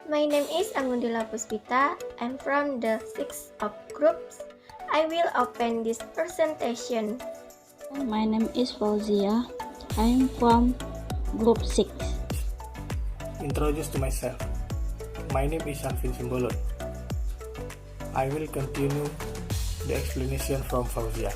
My name is Angundila Puspita. I'm from the 6th of groups. I will open this presentation. My name is Fauzia. I'm from group 6. Introduce to myself. My name is Alvin Simbolon. I will continue the explanation from Fauzia.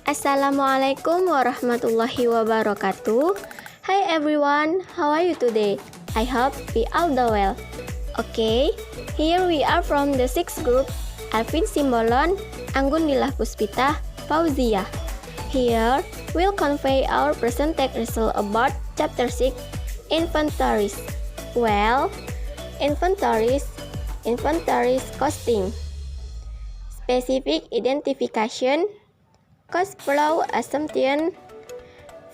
Assalamualaikum warahmatullahi wabarakatuh. Hi everyone, how are you today? I hope we all do well. Okay, here we are from the 6th group, Alvin Simbolon, Angundila Puspita, Fauzia. Here, we'll convey our presentation result about Chapter 6, Inventories. Well, inventories costing, specific identification, cost flow assumption,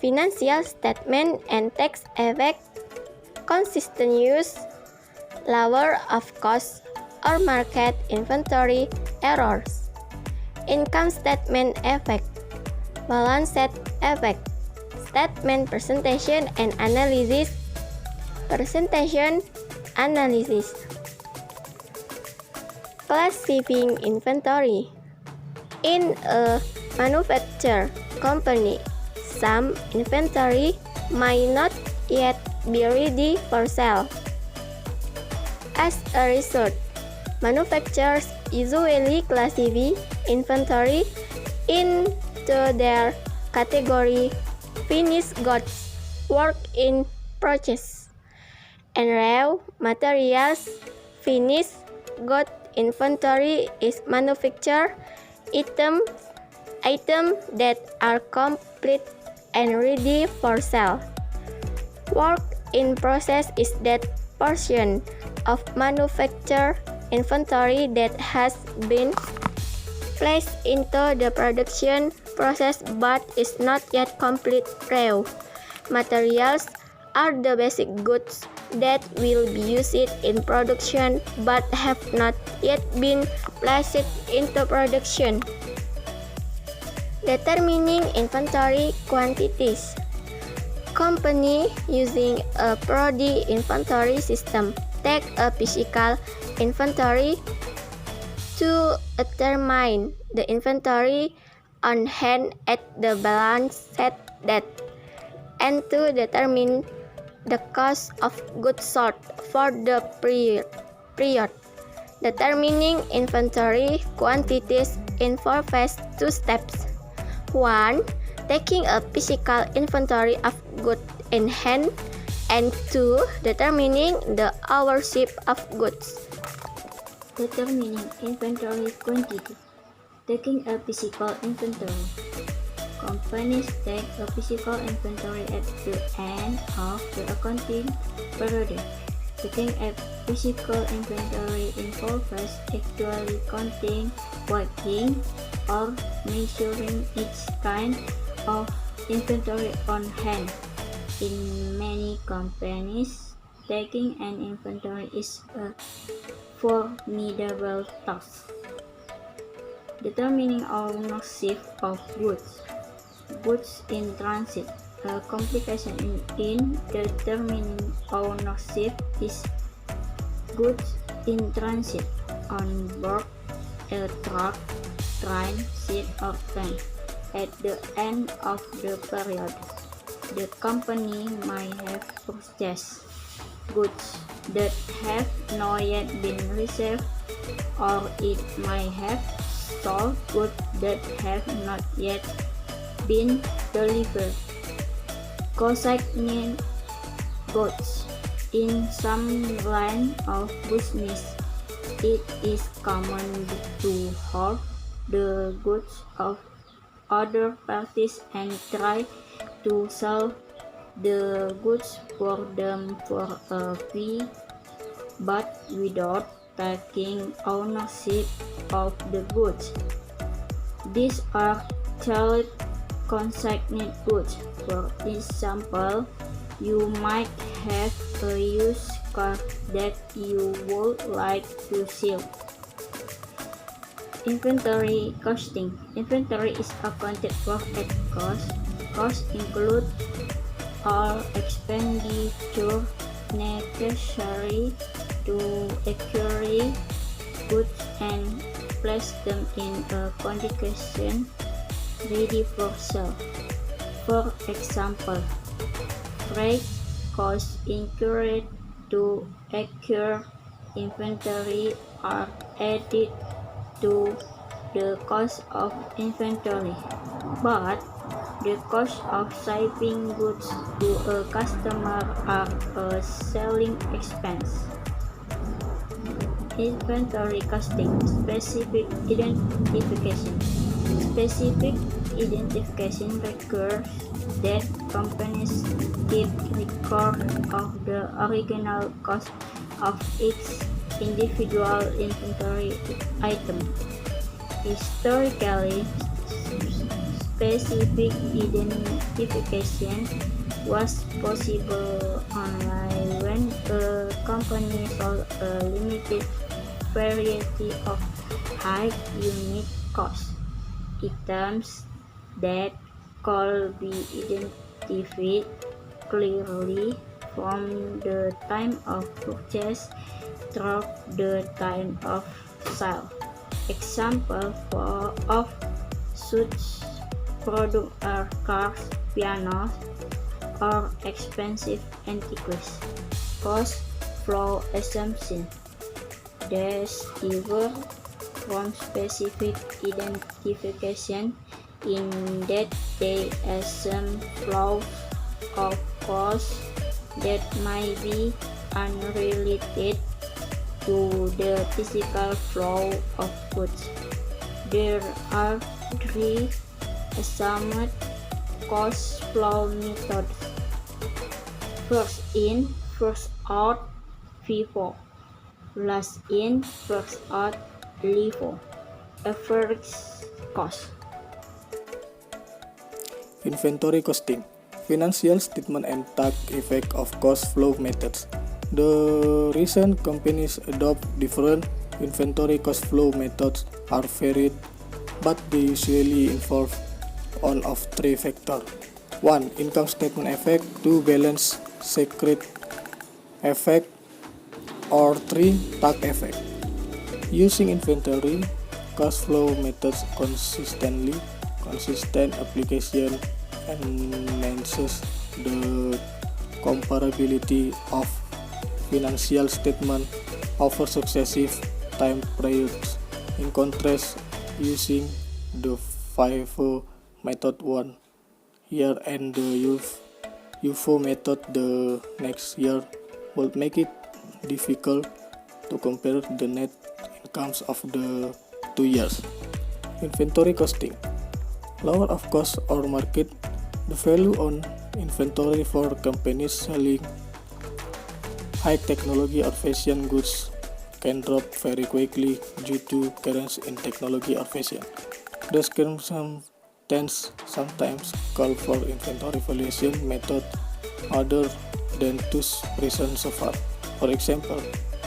financial statement and tax effect, consistent use, lower of cost or market inventory errors, income statement effect, balance sheet effect, statement presentation and analysis, classifying inventory. In a manufacturer company, some inventory might not yet be ready for sale. As a result, manufacturers usually classify inventory into their category finished goods, work in progress, and raw materials. Finished goods inventory is manufactured items that are complete and ready for sale. Work in process is that portion of manufactured inventory that has been placed into the production process but is not yet complete. Raw materials are the basic goods that will be used in production but have not yet been placed into production. Determining inventory quantities. Company using a product inventory system take a physical inventory to determine the inventory on hand at the balance sheet date and to determine the cost of goods sold for the period. Determining inventory quantities involves two steps. 1. Taking a physical inventory of goods in hand, and 2. Determining the ownership of goods. Determining inventory quantity. Taking a physical inventory. Companies take a physical inventory at the end of the accounting period. Taking a physical inventory involves actually counting, weighing, or measuring each kind of inventory on hand. In many companies, taking an inventory is a formidable task. Determining ownership of goods. Goods in transit. A complication in determining ownership is goods in transit on board a truck, train, ship, or plane. At the end of the period, the company might have purchased goods that have not yet been received, or it might have sold goods that have not yet been delivered. Consignment goods. In some line of business, it is common to hold the goods of other parties and try to sell the goods for them for a fee, but without taking ownership of the goods. These are called consignment goods. For example, you might have a used car that you would like to sell. Inventory costing. Inventory is accounted for at cost. Costs include all expenditure necessary to acquire goods and place them in a condition ready for sale. For example, freight costs incurred to acquire inventory are added to the cost of inventory, but the cost of shipping goods to a customer are a selling expense. Inventory costing. Specific identification. Specific identification requires that companies keep record of the original cost of each individual inventory item. Historically, specific identification was possible only when a company sold a limited variety of high unit cost items that could be identified clearly from the time of purchase through the time of sale. Example of such products are cars, pianos, or expensive antiques. Cost flow assumption. These differ from specific identification in that they assume flows of costs that may be unrelated to the physical flow of goods. There are three assumed cost flow methods: first in, first out, FIFO; last in, first out, LIFO. Average cost. Inventory costing. Financial statement and tax effect of cost flow methods. The reason companies adopt different inventory cost flow methods are varied, but they usually involve one of three factors. 1. Income statement effect. 2. Balance sheet effect. Or 3. Tax effect. Using inventory cost flow methods consistent application enhances the comparability of financial statement over successive time periods. In contrast, using the FIFO method 1 year and the UFO method the next year would make it difficult to compare the net incomes of the 2 years. Inventory costing. Lower of cost or market, the value on inventory for companies selling high technology or fashion goods can drop very quickly due to currents in technology or fashion. The circumstances sometimes call for inventory valuation method other than those present so far. For example,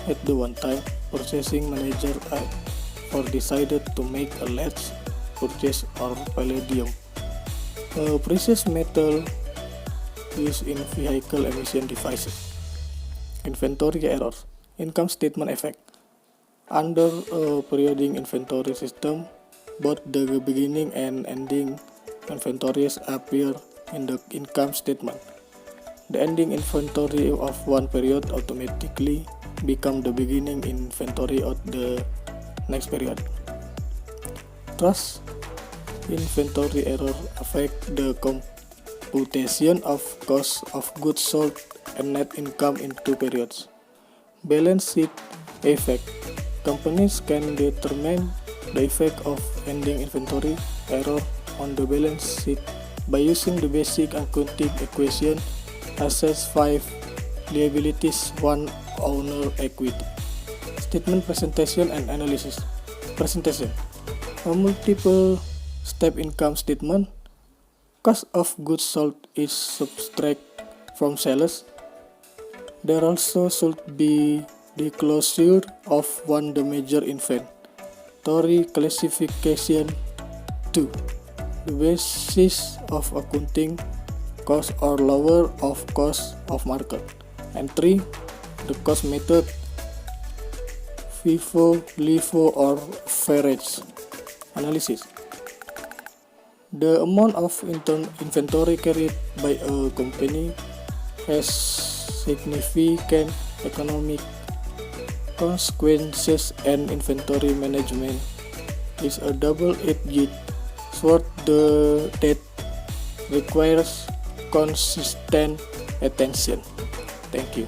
at the one time, purchasing manager decided to make a large purchase of palladium, a precious metal used in vehicle emission devices. Inventory errors. Income statement effect. Under a periodic inventory system, both the beginning and ending inventories appear in the income statement. The ending inventory of one period automatically becomes the beginning inventory of the next period. Thus, inventory error affect the computation of cost of goods sold and net income in 2 periods. Balance sheet effect. Companies can determine the effect of ending inventory error on the balance sheet by using the basic accounting equation: assets 5, liabilities 1, owner equity. Statement presentation and analysis. Presentation. A multiple step income statement. Cost of goods sold is subtracted from sales. There also should be the closure of one the major inventory classification. 2. The basis of accounting cost or lower of cost of market. And 3. The cost method, FIFO, LIFO, or average analysis. The amount of inventory carried by a company has significant economic consequences, and inventory management is a double-edged sword that requires consistent attention. Thank you.